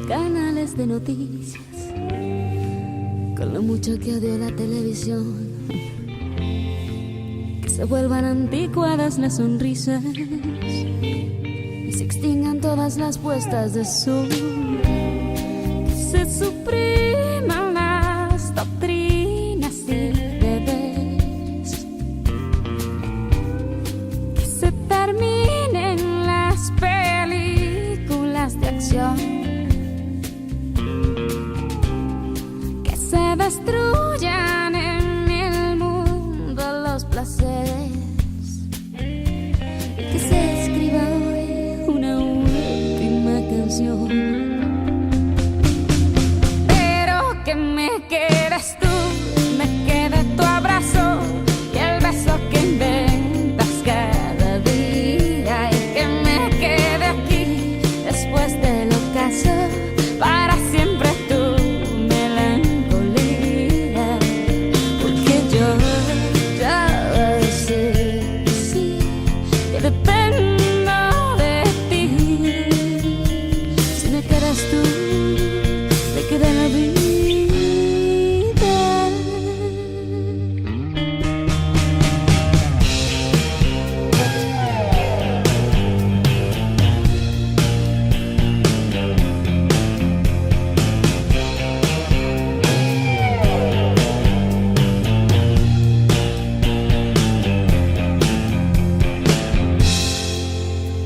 canales de noticias, con lo mucho que odio la televisión, que se vuelvan anticuadas las sonrisas y se extingan todas las puestas de sol, que se supriman las doctrinas y deberes, que se terminen las películas de acción, que se destruyan en el mundo los placeres, y que se escriba hoy una última canción. Pero que me quedes tú, me quede tu abrazo y el beso que inventas cada día, y que me quede aquí después del ocaso para siempre tu melancolía, porque yo ya sé, sí, que dependo de ti. Si me quedas tú, me queda la vida.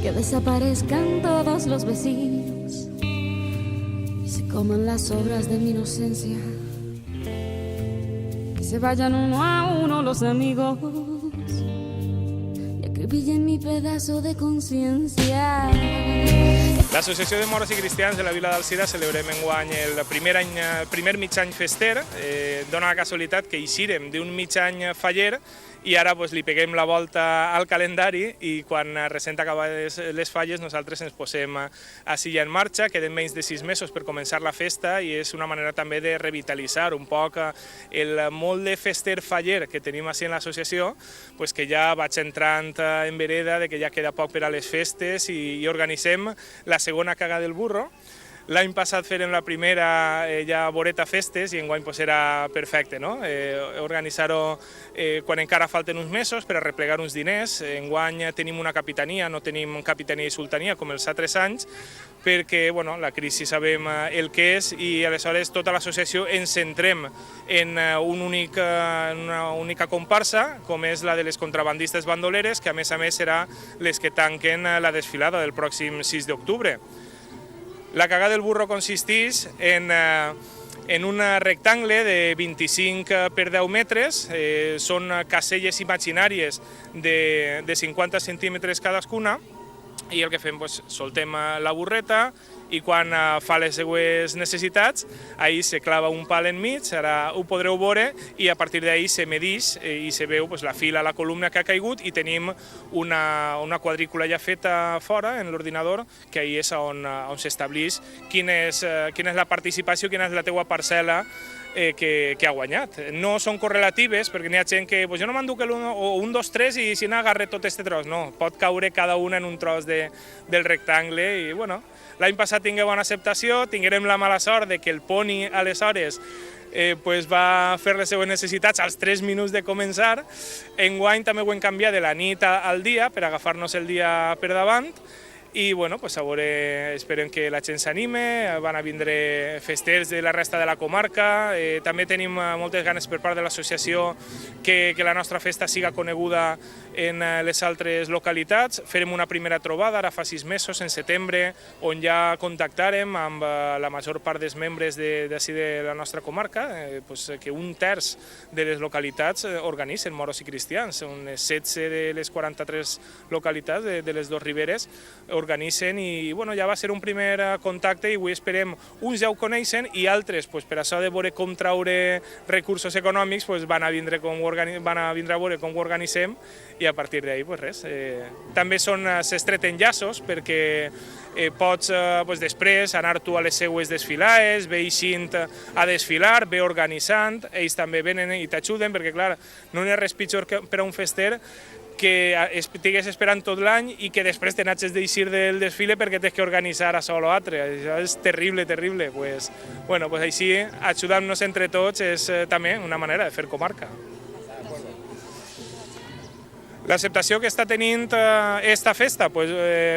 Que desaparezcan todos los vecinos y se coman las obras de mi inocencia, que se vayan uno a uno los amigos y acribillen mi pedazo de conciencia. L'Associació de Moros i Cristians de la Vila d'Alzira celebrem enguany el primer mig any fester. Dóna la casualitat que eixirem d'un mig any faller i ara li peguem la volta al calendari i quan recent acabades les falles nosaltres ens posem així en marxa. Queden menys de 6 mesos per començar la festa i és una manera també de revitalitzar un poc el molt de fester faller que tenim així en l'associació, que ja vaig entrant en vereda, que ja queda poc per a les festes i organitzem la segona cagada del burro. L'any passat fèrem la primera ja voreta festes i enguany era perfecte, no? Organitzar-ho quan encara falten uns mesos per a replegar uns diners. Enguany tenim una capitania, no tenim capitania i sultania com els altres anys, perquè la crisi sabem el que és i aleshores tota l'associació ens centrem en una única comparsa, com és la de les contrabandistes bandoleres, que a més serà les que tanquen la desfilada del pròxim 6 d'octubre. La cagada del burro consisteix en un rectangle de 25 per 10 metres, són caselles imaginàries de 50 centímetres cadascuna, i el que fem, soltem la burreta i quan fa les seues necessitats, ahir se clava un pal enmig, ara ho podreu veure, i a partir d'ahir se medix i se veu la fila, la columna que ha caigut, i tenim una quadrícula ja feta fora en l'ordinador, que ahir és on s'estableix quina és la participació, quina és la teua parcel·la que ha guanyat. No són correlatives, perquè n'hi ha gent que jo no m'enduc un, dos, tres i si n'agarre tot aquest tros. No, pot caure cada una en un tros del rectangle i l'any passat tingué bona acceptació, tinguérem la mala sort de que el poni aleshores va fer les seues necessitats als 3 minuts de començar. Enguany també ho hem canviat de la nit al dia per agafar-nos el dia per davant. I a veure, esperem que la gent s'anime, van a vindre festers de la resta de la comarca, també tenim moltes ganes per part de l'associació que la nostra festa siga coneguda en les altres localitats. Farem una primera trobada, ara fa 6 mesos, en setembre, on ja contactarem amb la major part dels membres d'ací de la nostra comarca, que un terç de les localitats organitzen moros i cristians, on 16 de les 43 localitats de les dues riberes organitzen i ja va ser un primer contacte i avui esperem, uns ja ho coneixen i altres, per això de veure com traure recursos econòmics, van a vindre a veure com ho organitzem i a partir d'ahir res. També s'estreten llaços perquè pots després anar tu a les seues desfilades, ve eixint a desfilar, ve organitzant, ells també venen i t'ajuden perquè clar, no n'hi ha res pitjor per a un fester que estigues esperant tot l'any i que després te n'hagis d'eixir del desfile perquè tens que organitzar això o l'altre. Això és terrible, terrible. Pues, bueno, pues així, ajudar-nos entre tots és també una manera de fer comarca. L'acceptació que està tenint esta festa, pues,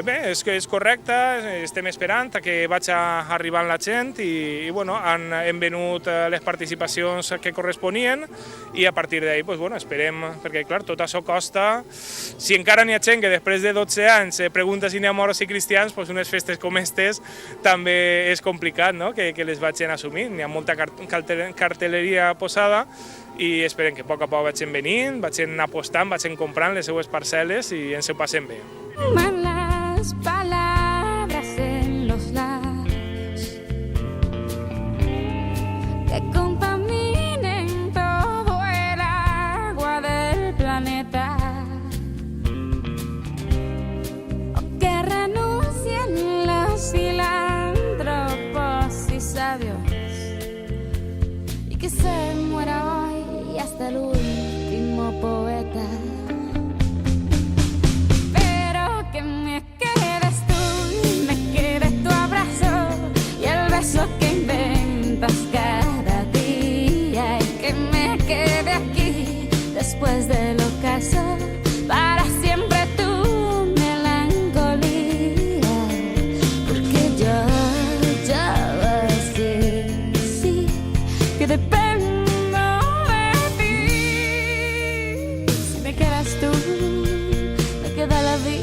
bé, és correcta, estem esperant que vagi arribant la gent i bueno, hem venut les participacions que corresponien i a partir d'ahí pues, bueno, esperem, perquè clar, tot això costa. Si encara n'hi ha gent que després de 12 anys pregunta si n'hi ha moros i cristians, pues, unes festes com aquestes també és complicat, no? que les vagin assumint. N'hi ha molta cartelleria posada i esperem que a poc vagin venint, vagin apostant, vagin comprant les seues parcel·les i ens ho passem bé. Las palabras en los labios que contaminen todo el agua del planeta, o que renuncien los filántropos y sabios y que se muera hoy hasta el último poeta. Pero que me quedes tú, me quede tu abrazo y el beso que inventas cada día, y que me quede aquí después del ocaso para siempre tu melancolía, porque yo sí, que depende tú, me queda la vida.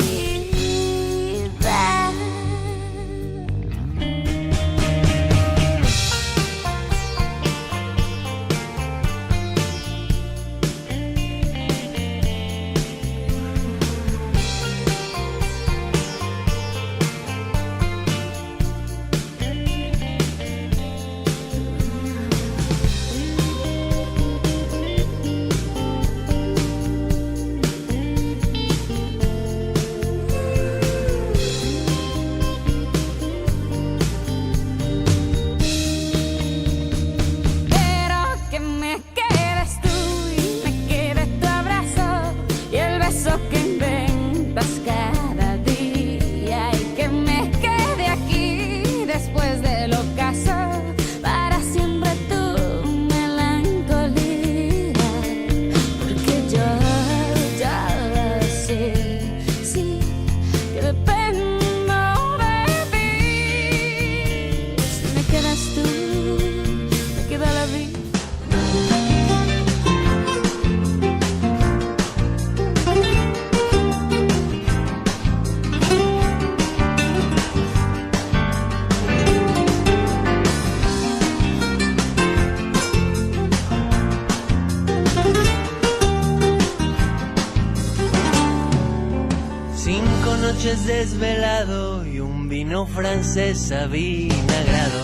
Desvelado y un vino francés avinagrado,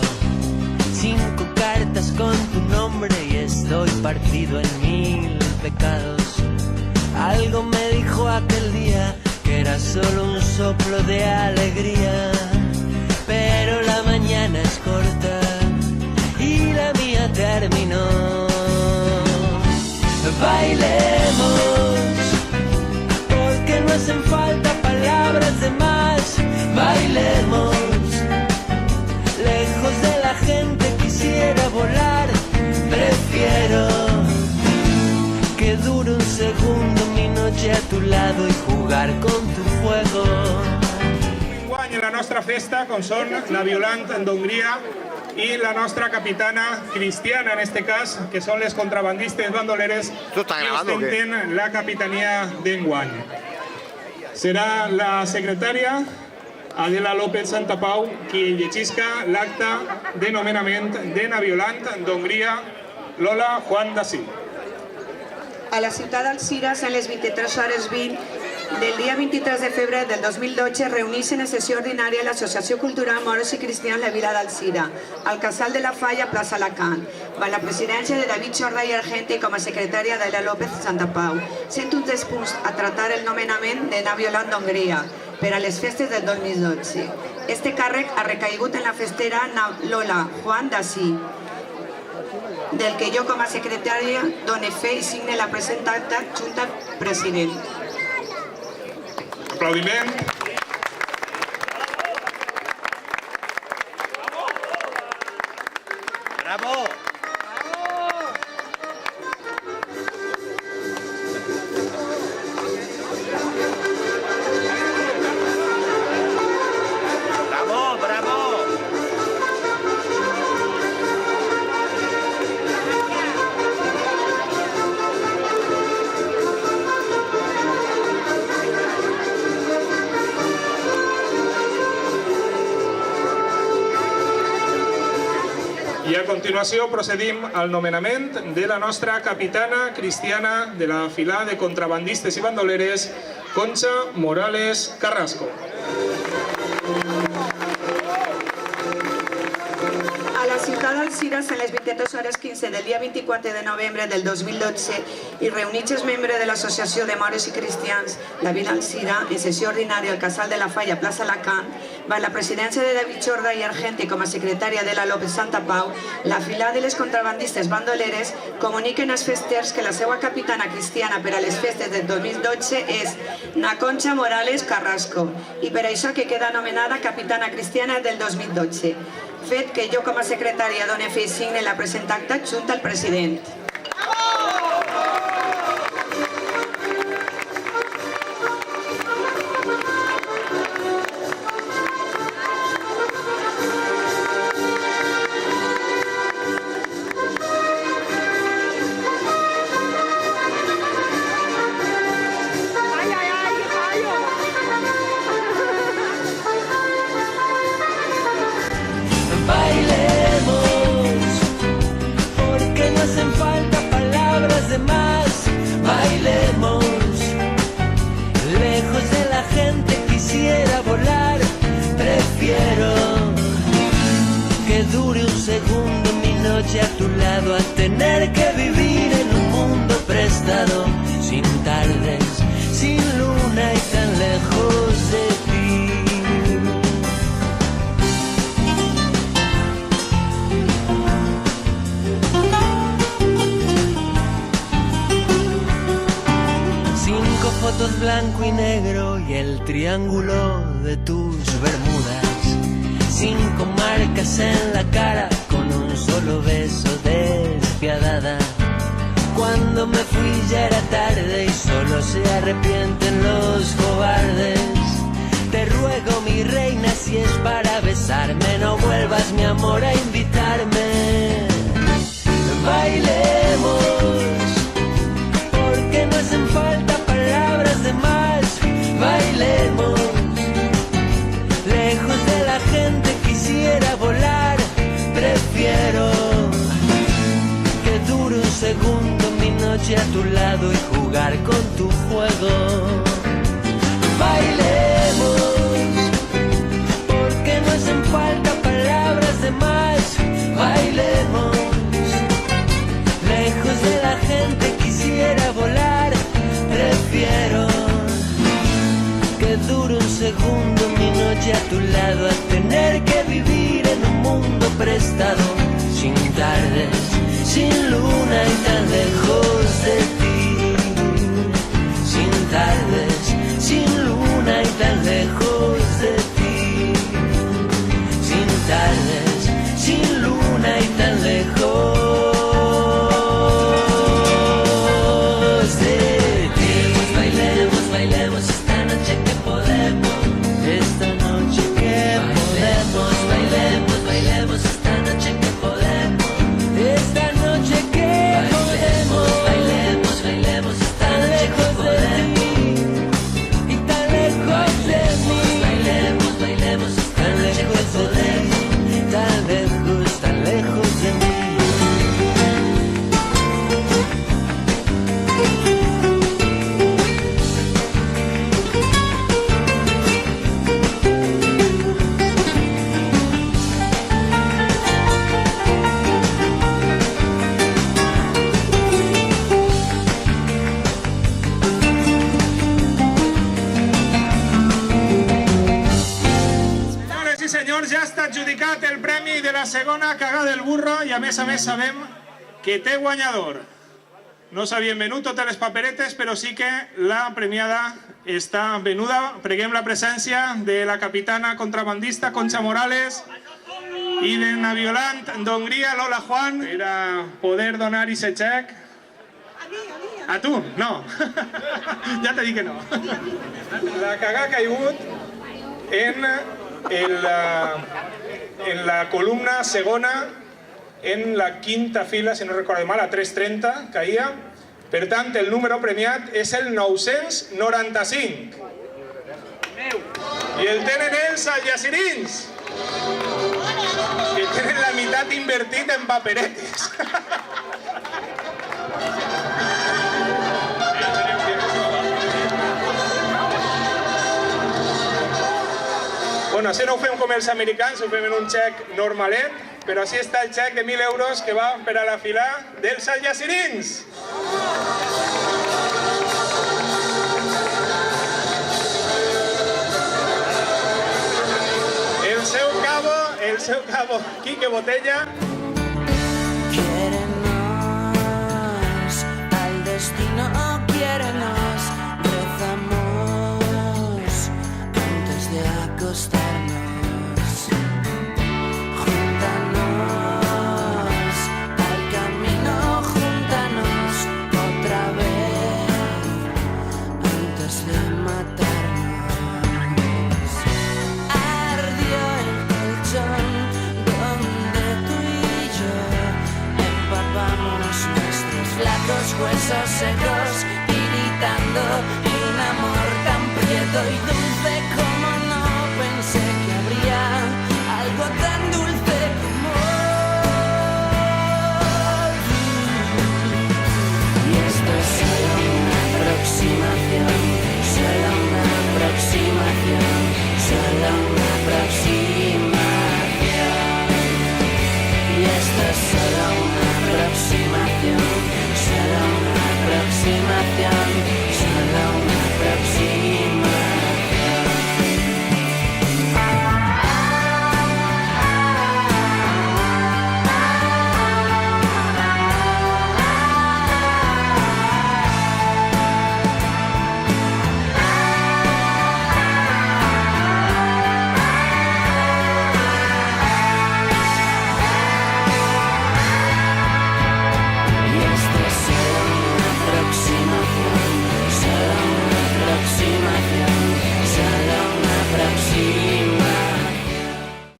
5 cartas con tu nombre y estoy partido en 1000 pecados. Algo me dijo aquel día que era solo un soplo de alegría, pero la mañana es corta y la mía terminó. Bailemos, porque no hacen falta palabras de más. Bailemos, lejos de la gente quisiera volar. Prefiero que dure un segundo mi noche a tu lado y jugar con tu fuego. Enguany a la nostra festa, com són la Violant d'Hongria i la nostra capitana cristiana, en este cas, que són les contrabandistes bandoleres que ostenten la capitania d'enguany. Serà la secretària Adela López Santapau qui llegisca l'acte de nomenament de la Violant d'Hongria Lola Juan Dací. A la ciutat d'Alzira, a les 23:20 del dia 23 de febrer del 2012, reunís-se en sessió ordinària l'Associació Cultural Moros i Cristians La Vila d'Alzira, al Casal de la Falla, plaça Alacant, amb la presidència de David Chorra i Argenti com a secretària Adela López Santapau, sent un dels punts a tractar el nomenament de na Violant d'Hongria per a les festes del 2012. Este càrrec ha recaigut en la festera Lola Juan Dací, del que jo com a secretària done fe i signe la present acta junta president. Aplaudiment. Bravo! Bravo, bravo! I a continuació procedim al nomenament de la nostra capitana cristiana de la fila de contrabandistes i bandoleres, Concha Morales Carrasco. A la ciutat d'Alzires, en les 23:15 del dia 24 de novembre del 2012, i reunits els membres de l'Associació de Mores i Cristians, la Vila d'Alzira, en sessió ordinària al Casal de la Falla, plaça Alacant, per la presidència de David Jorda i Argenti com a secretària de la López Santa Pau, la fila de les contrabandistes bandoleres comuniquen als festers que la seva capitana cristiana per a les festes del 2012 és na Concha Morales Carrasco, i per això que queda anomenada capitana cristiana del 2012. Fet que jo com a secretària done fe i signe la present acta adjunta al president. A tu lado, a tener que vivir en un mundo prestado, sin tardes, sin luna y tan lejos de ti. Cinco fotos blanco y negro y el triángulo de tus bermudas. 5 marcas en la cara con un solo beso despiadada. Cuando me fui ya era tarde y solo se arrepienten los cobardes. Te ruego, mi reina, si es para besarme, no vuelvas, mi amor, a invitarme. Bailemos, porque no hacen falta palabras de más. Bailemos, lejos de la gente quisiera volar. Prefiero que dure un segundo mi noche a tu lado y jugar con tu juego. Bailemos, porque no hacen falta palabras de más. Bailemos, lejos de la gente quisiera volar. Prefiero que dure un segundo mi noche a tu lado, a tener que vivir en un mundo prestado, sin tardes, sin luna y tan lejos de ti. Sin tardes, sin luna y tan lejos de ti. Sin tardes, sin luna y tan lejos de ti. Bailemos, bailemos esta noche que podemos. Esta noche que podemos. Bailemos, bailemos esta noche que podemos. Esta noche que podemos. Bailemos, bailemos esta noche que podemos. Y tan lejos de mí. Bailemos, bailemos esta noche que podemos. Tan lejos de mí. Senyores i senyors, ja està adjudicat el premi de la segona cagada del burro i a més sabem que té guanyador. No s'havien venut totes les paperetes, però sí que la premiada està venuda. Preguem la presència de la capitana contrabandista Concha Morales i de Naviolant d'Hongria, Lola Juan, per a poder donar aquest xec. A tu? No. Ja t'he dit que no. La cagà ha caigut en la columna segona, en la quinta fila, si no recordo mal, a 330 caia. Per tant, el número premiat és el 995. I el tenen els algecirins, que tenen la meitat invertit en paperetes. Bueno, així no ho fem com els americans, ho fem en un xec normalet, però així està el xec de 1.000 euros que va per a la fila dels algecirins. El seu cabo, Quique Botella. Quiérenos, al destino quiérenos, rezamos antes de acostarnos. Júntanos al camino, júntanos otra vez antes de matarnos. Ardió el colchón donde tú y yo empapamos nuestros flacos huesos secos, gritando un amor tan prieto y dulce como no pensé que habría algo tan dulce.